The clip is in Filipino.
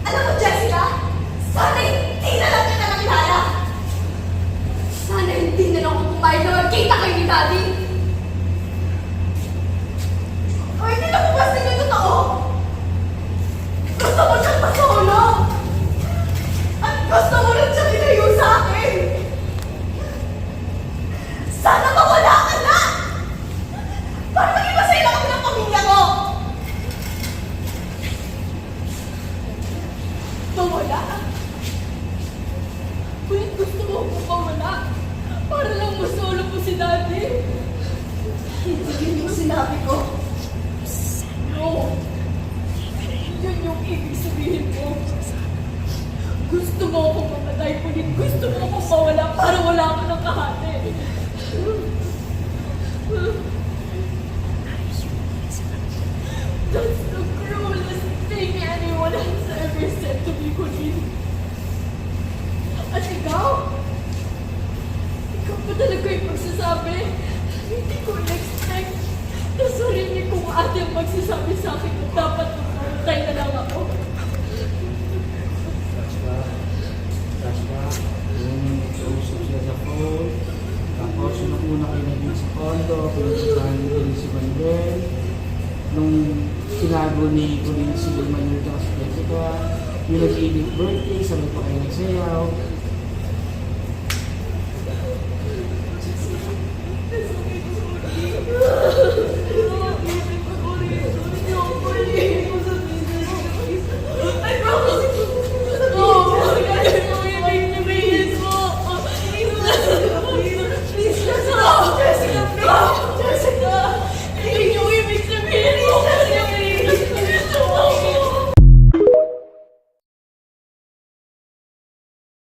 Alam mo, Jessica, sana hindi na lang kita nakilala. Sana hindi na lang ako pumayag na magkita kayo ni Daddy. O hindi na po ba sa inyo totoo? Gusto mo siyang masolo. At gusto mo rin siyang ilayo sa akin. Sana mawala ka na! Para maging masaya lang kami ng pamilya ko! Mawala? Kulit gusto mo akong mawala? Para lang masolo mo si Daddy? Hindi yun yung sinabi ko. No. Yun yung ibig sabihin mo. Gusto mo akong mamatay, kulit gusto mo akong mawala para wala ka ng kahati. That's the cruelest thing anyone has ever said to me, Colleen. At ikaw pa talaga yung magsasabi. Hindi ko in-expect na sarili kong ate ang magsasabi sa akin na dapat mamatay na lang ako. Yung usap siya sa phone, tapos yung una kayo naging sa condo, pinagsasahan ni si Manuel, nung tinago ni Colleen si Manuel at si Jessica, yung nag-edit birthday, sabi pa kayo nagsayaw,